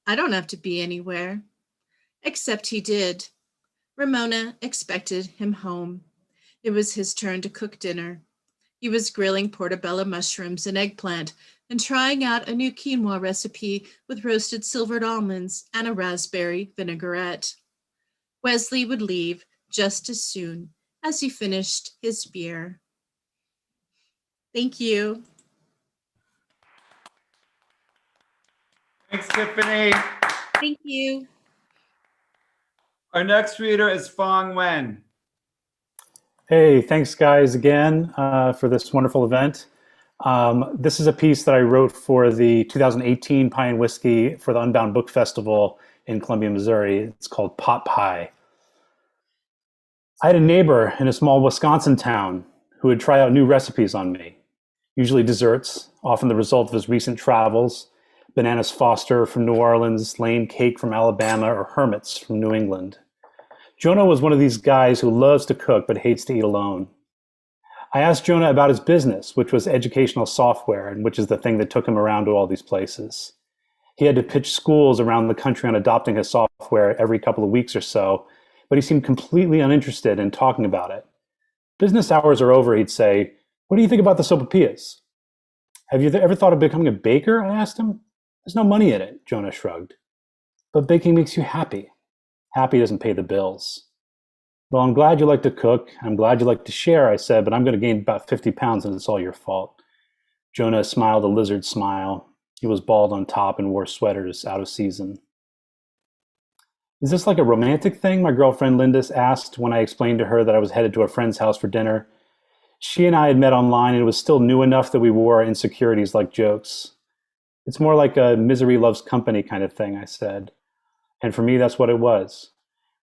I don't have to be anywhere. Except he did. Ramona expected him home. It was his turn to cook dinner. He was grilling portobello mushrooms and eggplant and trying out a new quinoa recipe with roasted silvered almonds and a raspberry vinaigrette. Wesley would leave just as soon as he finished his beer. Thank you. Thanks, Tiffany. Thank you. Our next reader is Fong Wen. Hey, thanks guys again for this wonderful event. This is a piece that I wrote for the 2018 Pie and Whiskey for the Unbound Book Festival in Columbia, Missouri. It's called Pot Pie. I had a neighbor in a small Wisconsin town who would try out new recipes on me, usually desserts, often the result of his recent travels, bananas Foster from New Orleans, Lane cake from Alabama, or hermits from New England. Jonah was one of these guys who loves to cook but hates to eat alone. I asked Jonah about his business, which was educational software, and which is the thing that took him around to all these places. He had to pitch schools around the country on adopting his software every couple of weeks or so, but he seemed completely uninterested in talking about it. Business hours are over, he'd say, "What do you think about the sopapillas?" "Have you ever thought of becoming a baker?" I asked him. "There's no money in it," Jonah shrugged. "But baking makes you happy. Happy doesn't pay the bills." "Well, I'm glad you like to cook. I'm glad you like to share," I said, "but I'm going to gain about 50 pounds and it's all your fault." Jonah smiled a lizard smile. He was bald on top and wore sweaters out of season. "Is this like a romantic thing?" my girlfriend Linda asked when I explained to her that I was headed to a friend's house for dinner. She and I had met online and it was still new enough that we wore our insecurities like jokes. "It's more like a misery loves company kind of thing," I said. And for me, that's what it was.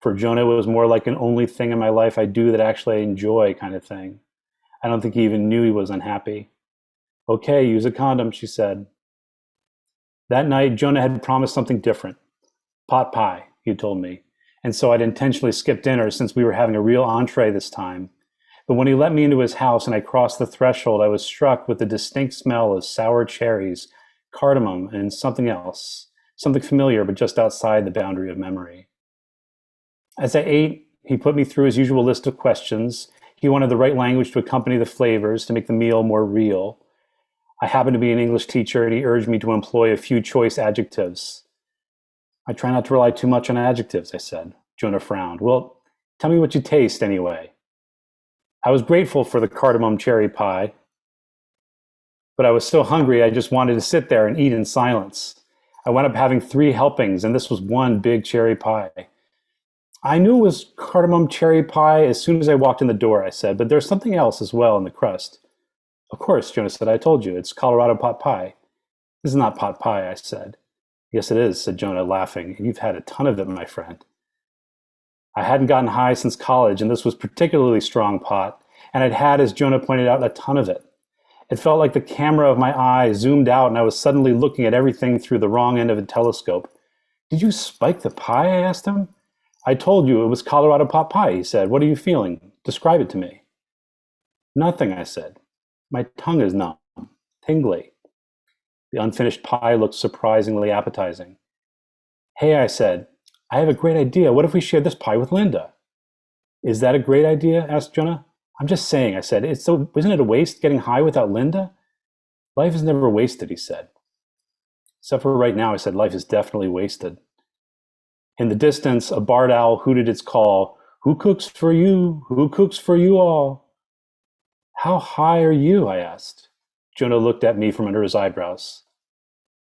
For Jonah, it was more like an only thing in my life I do that actually I enjoy kind of thing. I don't think he even knew he was unhappy. "Okay, use a condom," she said. That night, Jonah had promised something different. Pot pie, he told me. And so I'd intentionally skipped dinner since we were having a real entree this time. But when he let me into his house and I crossed the threshold, I was struck with the distinct smell of sour cherries, cardamom, and something else. Something familiar, but just outside the boundary of memory. As I ate, he put me through his usual list of questions. He wanted the right language to accompany the flavors to make the meal more real. I happened to be an English teacher, and he urged me to employ a few choice adjectives. "I try not to rely too much on adjectives," I said. Jonah frowned. "Well, tell me what you taste anyway." I was grateful for the cardamom cherry pie, but I was so hungry I just wanted to sit there and eat in silence. I wound up having 3 helpings, and this was one big cherry pie. "I knew it was cardamom cherry pie as soon as I walked in the door," I said, "but there's something else as well in the crust." Of course, Jonah said, I told you, it's Colorado pot pie. This is not pot pie, I said. Yes, it is, said Jonah, laughing. You've had a ton of it, my friend. I hadn't gotten high since college, and this was particularly strong pot, and I'd had, as Jonah pointed out, a ton of it. It felt like the camera of my eye zoomed out, and I was suddenly looking at everything through the wrong end of a telescope. Did you spike the pie? I asked him. I told you it was Colorado pot pie, he said. What are you feeling? Describe it to me. Nothing, I said. My tongue is numb, tingly. The unfinished pie looked surprisingly appetizing. Hey, I said, I have a great idea. What if we share this pie with Linda? Is that a great idea? Asked Jonah. I'm just saying, I said. Isn't it a waste getting high without Linda? Life is never wasted, he said. Except for right now, I said, life is definitely wasted. In the distance, a barred owl hooted its call. Who cooks for you? Who cooks for you all? How high are you? I asked. Jonah looked at me from under his eyebrows.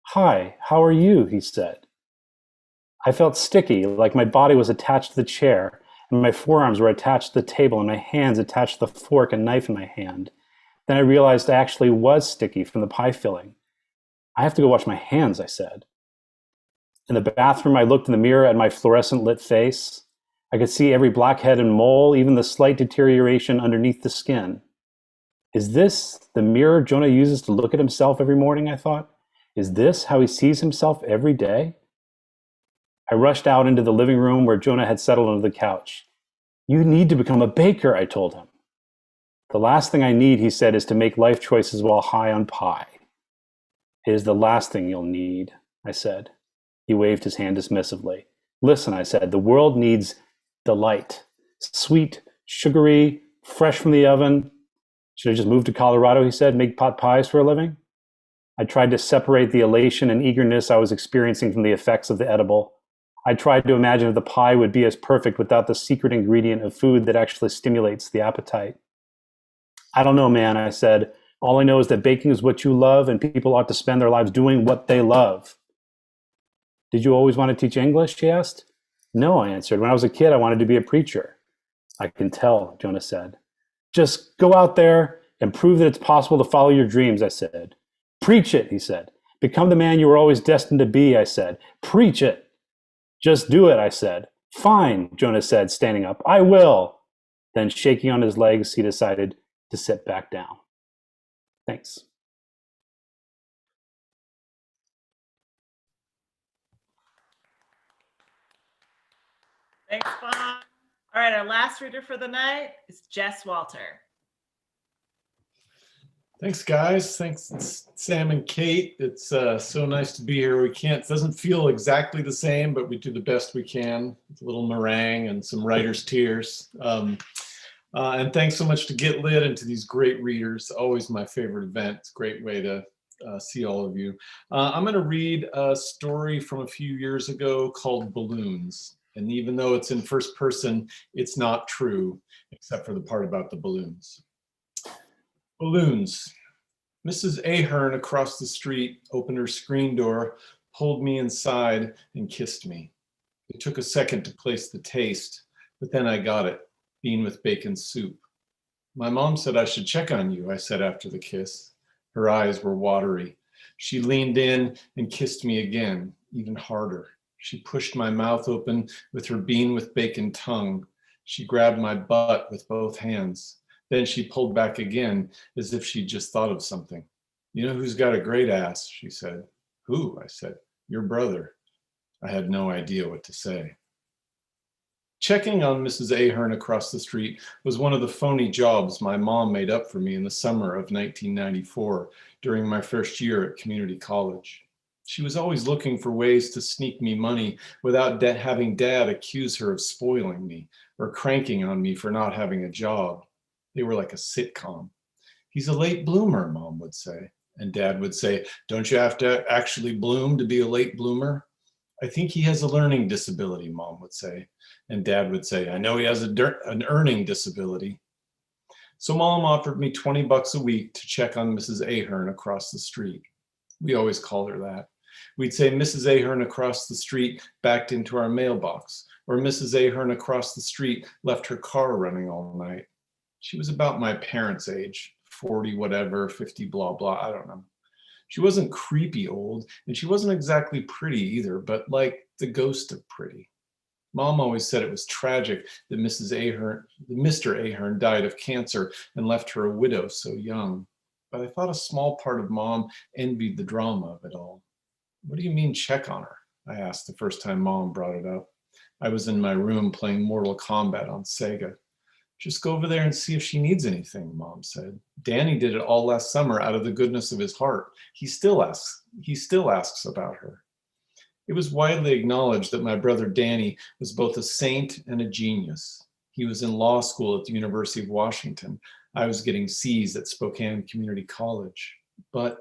Hi, how are you? He said. I felt sticky, like my body was attached to the chair, and my forearms were attached to the table, and my hands attached to the fork and knife in my hand. Then I realized I actually was sticky from the pie filling. I have to go wash my hands, I said. In the bathroom, I looked in the mirror at my fluorescent lit face. I could see every blackhead and mole, even the slight deterioration underneath the skin. Is this the mirror Jonah uses to look at himself every morning, I thought? Is this how he sees himself every day? I rushed out into the living room where Jonah had settled under the couch. You need to become a baker, I told him. The last thing I need, he said, is to make life choices while high on pie. It is the last thing you'll need, I said. He waved his hand dismissively. Listen, I said, the world needs delight. Sweet, sugary, fresh from the oven. Should I just move to Colorado, he said, make pot pies for a living? I tried to separate the elation and eagerness I was experiencing from the effects of the edible. I tried to imagine if the pie would be as perfect without the secret ingredient of food that actually stimulates the appetite. I don't know, man, I said. All I know is that baking is what you love, and people ought to spend their lives doing what they love. Did you always want to teach English, she asked. No, I answered. When I was a kid, I wanted to be a preacher. I can tell, Jonah said. Just go out there and prove that it's possible to follow your dreams, I said. Preach it, he said. Become the man you were always destined to be, I said. Preach it. Just do it, I said. Fine, Jonah said, standing up. I will. Then, shaking on his legs, he decided to sit back down. Thanks. Thanks, Bob. All right, our last reader for the night is Jess Walter. Thanks, guys. Thanks, Sam and Kate. It's so nice to be here. It doesn't feel exactly the same, but we do the best we can. It's a little meringue and some writer's tears. And thanks so much to Get Lit and to these great readers. Always my favorite event. It's a great way to see all of you. I'm going to read a story from a few years ago called Balloons. And even though it's in first person, it's not true, except for the part about the balloons. Balloons. Mrs. Ahern across the street opened her screen door, pulled me inside, and kissed me. It took a second to place the taste, but then I got it. Bean with bacon soup. My mom said I should check on you, I said after the kiss. Her eyes were watery. She leaned in and kissed me again, even harder. She pushed my mouth open with her bean with bacon tongue. She grabbed my butt with both hands. Then she pulled back again, as if she'd just thought of something. You know who's got a great ass, she said. Who? I said. Your brother. I had no idea what to say. Checking on Mrs. Ahern across the street was one of the phony jobs my mom made up for me in the summer of 1994 during my first year at community college. She was always looking for ways to sneak me money without having Dad accuse her of spoiling me or cranking on me for not having a job. They were like a sitcom. He's a late bloomer, Mom would say. And Dad would say, don't you have to actually bloom to be a late bloomer? I think he has a learning disability, Mom would say. And Dad would say, I know he has an earning disability. So Mom offered me $20 a week to check on Mrs. Ahern across the street. We always called her that. We'd say Mrs. Ahern across the street backed into our mailbox, or Mrs. Ahern across the street left her car running all night. She was about my parents' age, 40 whatever, 50 blah blah, I don't know. She wasn't creepy old, and she wasn't exactly pretty either, but like the ghost of pretty. Mom always said it was tragic that Mr. Ahern died of cancer and left her a widow so young. But I thought a small part of Mom envied the drama of it all. What do you mean check on her? I asked the first time Mom brought it up. I was in my room playing Mortal Kombat on Sega. Just go over there and see if she needs anything, Mom said. Danny did it all last summer out of the goodness of his heart. He still asks about her. It was widely acknowledged that my brother Danny was both a saint and a genius. He was in law school at the University of Washington. I was getting C's at Spokane Community College. But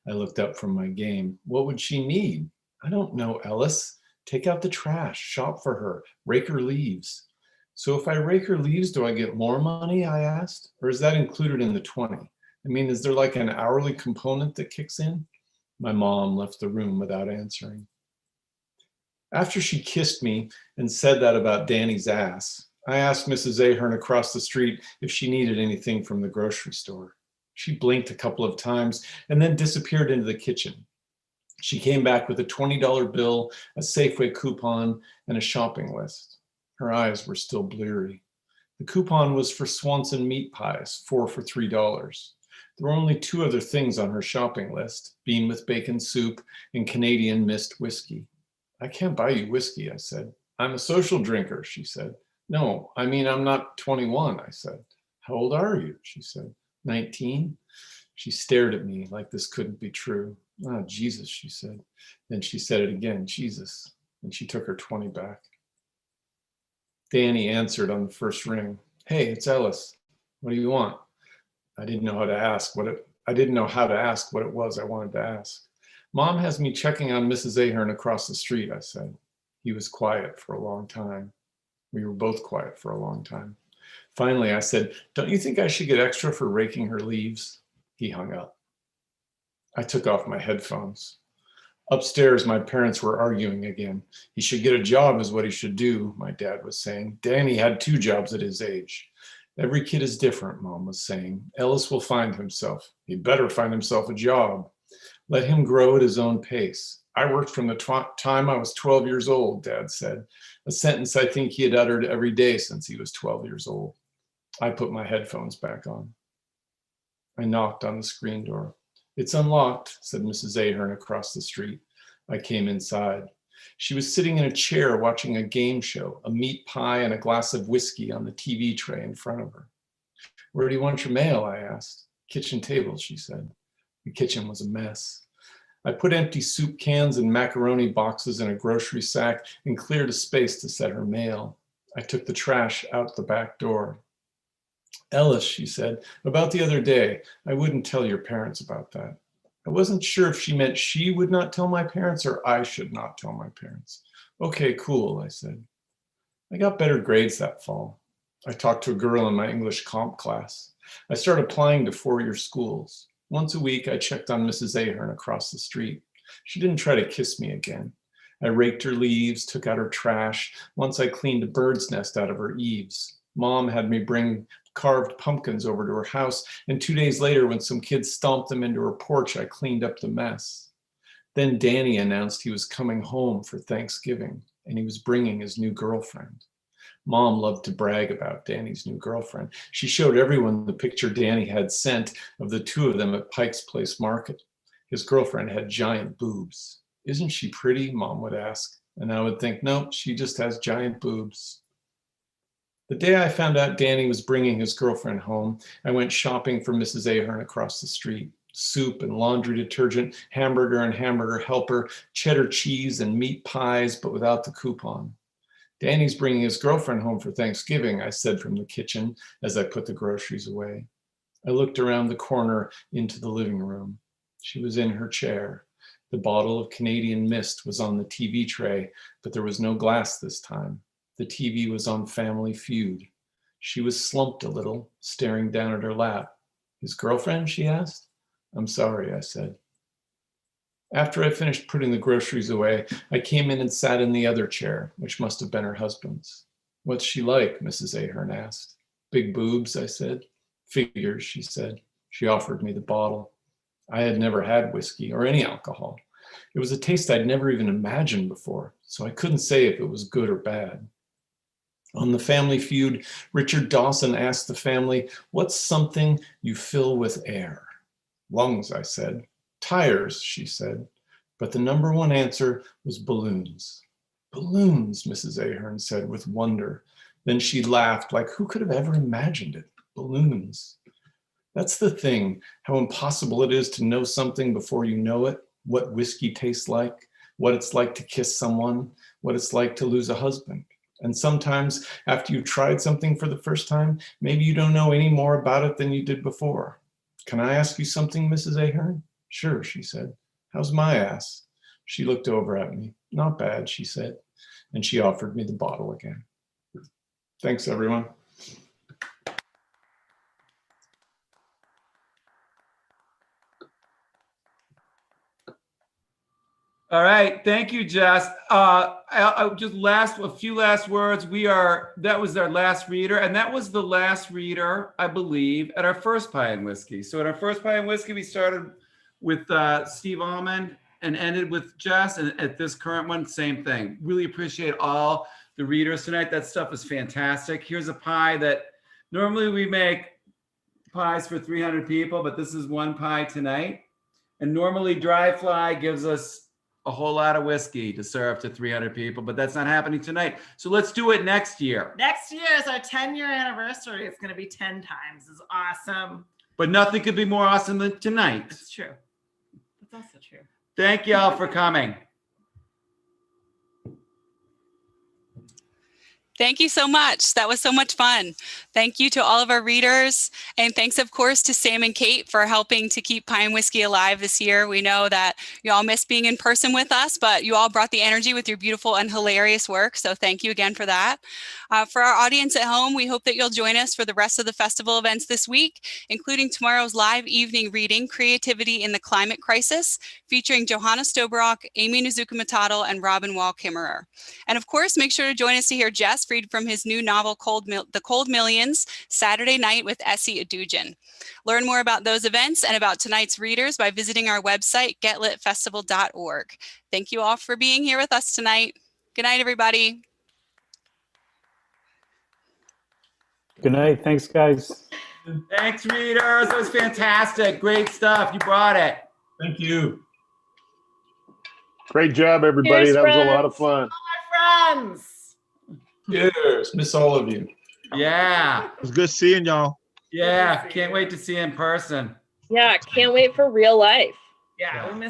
I looked up from my game. What would she need? I don't know, Ellis. Take out the trash, shop for her, rake her leaves. So if I rake her leaves, do I get more money? I asked. Or is that included in the 20? I mean, is there like an hourly component that kicks in? My mom left the room without answering. After she kissed me and said that about Danny's ass, I asked Mrs. Ahern across the street if she needed anything from the grocery store. She blinked a couple of times and then disappeared into the kitchen. She came back with a $20 bill, a Safeway coupon, and a shopping list. Her eyes were still bleary. The coupon was for Swanson meat pies, 4 for $3. There were only 2 other things on her shopping list, bean with bacon soup and Canadian mist whiskey. I can't buy you whiskey, I said. I'm a social drinker, she said. No, I mean, I'm not 21, I said. How old are you? She said. 19. She stared at me like this couldn't be true. Oh, Jesus, she said. Then she said it again, Jesus. And she took her 20 back. Danny answered on the first ring. Hey, it's Ellis. What do you want? I didn't know how to ask what it was I wanted to ask. Mom has me checking on Mrs. Ahern across the street, I said. He was quiet for a long time. We were both quiet for a long time. Finally, I said, don't you think I should get extra for raking her leaves? He hung up. I took off my headphones. Upstairs, my parents were arguing again. He should get a job is what he should do, my dad was saying. Danny had 2 jobs at his age. Every kid is different, Mom was saying. Ellis will find himself. He better find himself a job. Let him grow at his own pace. I worked from the time I was 12 years old, Dad said, a sentence I think he had uttered every day since he was 12 years old. I put my headphones back on. I knocked on the screen door. It's unlocked, said Mrs. Ahern across the street. I came inside. She was sitting in a chair watching a game show, a meat pie and a glass of whiskey on the TV tray in front of her. Where do you want your mail? I asked. Kitchen table, she said. The kitchen was a mess. I put empty soup cans and macaroni boxes in a grocery sack and cleared a space to set her mail. I took the trash out the back door. Ellis, she said, about the other day, I wouldn't tell your parents about that. I wasn't sure if she meant she would not tell my parents or I should not tell my parents. Okay, cool, I said. I got better grades that fall. I talked to a girl in my English comp class. I started applying to 4-year schools. Once a week, I checked on Mrs. Ahern across the street. She didn't try to kiss me again. I raked her leaves, took out her trash. Once I cleaned a bird's nest out of her eaves. Mom had me bring carved pumpkins over to her house, and 2 days later, when some kids stomped them into her porch, I cleaned up the mess. Then Danny announced he was coming home for Thanksgiving, and he was bringing his new girlfriend. Mom loved to brag about Danny's new girlfriend. She showed everyone the picture Danny had sent of the 2 of them at Pike's Place Market. His girlfriend had giant boobs. Isn't she pretty? Mom would ask. And I would think, nope, she just has giant boobs. The day I found out Danny was bringing his girlfriend home, I went shopping for Mrs. Ahern across the street. Soup and laundry detergent, hamburger and hamburger helper, cheddar cheese and meat pies, but without the coupon. Danny's bringing his girlfriend home for Thanksgiving, I said from the kitchen as I put the groceries away. I looked around the corner into the living room. She was in her chair. The bottle of Canadian Mist was on the TV tray, but there was no glass this time. The TV was on Family Feud. She was slumped a little, staring down at her lap. His girlfriend, she asked? I'm sorry, I said. After I finished putting the groceries away, I came in and sat in the other chair, which must have been her husband's. What's she like? Mrs. Ahern asked. Big boobs, I said. Figures, she said. She offered me the bottle. I had never had whiskey or any alcohol. It was a taste I'd never even imagined before, so I couldn't say if it was good or bad. On The Family Feud, Richard Dawson asked the family, "What's something you fill with air?" "Lungs," I said. "Tires," she said. But the number one answer was balloons. "Balloons," Mrs. Ahern said with wonder. Then she laughed like who could have ever imagined it? Balloons. That's the thing, how impossible it is to know something before you know it, what whiskey tastes like, what it's like to kiss someone, what it's like to lose a husband. And sometimes after you've tried something for the first time, maybe you don't know any more about it than you did before. "Can I ask you something, Mrs. Ahern?" "Sure," she said. "How's my ass?" She looked over at me. "Not bad," she said. And she offered me the bottle again. Thanks, everyone. All right, thank you, Jess. I just a few last words. That was our last reader, and that was the last reader, I believe, at our first Pie and Whiskey. So at our first Pie and Whiskey, we started with Steve Almond and ended with Jess, and at this current one, same thing. Really appreciate all the readers tonight. That stuff is fantastic. Here's a pie that normally we make pies for 300 people, but this is one pie tonight. And normally Dry Fly gives us a whole lot of whiskey to serve to 300 people, but that's not happening tonight. So let's do it next year. Next year is our 10-year anniversary. It's going to be 10 times as awesome. But nothing could be more awesome than tonight. It's true. That's also true. Thank y'all for coming. Thank you so much. That was so much fun. Thank you to all of our readers. And thanks, of course, to Sam and Kate for helping to keep Pie and Whiskey alive this year. We know that you all miss being in person with us, but you all brought the energy with your beautiful and hilarious work. So thank you again for that. For our audience at home, we hope that you'll join us for the rest of the festival events this week, including tomorrow's live evening reading, Creativity in the Climate Crisis, featuring Johanna Stobrock, Amy Nizuka-Matado, and Robin Wall-Kimmerer. And of course, make sure to join us to hear Jess read from his new novel, The Cold Millions, Saturday night with Essie Adujan. Learn more about those events and about tonight's readers by visiting our website, getlitfestival.org. Thank you all for being here with us tonight. Good night, everybody. Good night. Thanks, guys. Thanks, readers. That was fantastic. Great stuff. You brought it. Thank you. Great job, everybody. Cheers, that was a lot of friends. fun. My friends. Cheers. Miss all of you. Yeah. It was good seeing y'all. Yeah. Can't wait to see you in person. Yeah, can't wait for real life. Yeah, we miss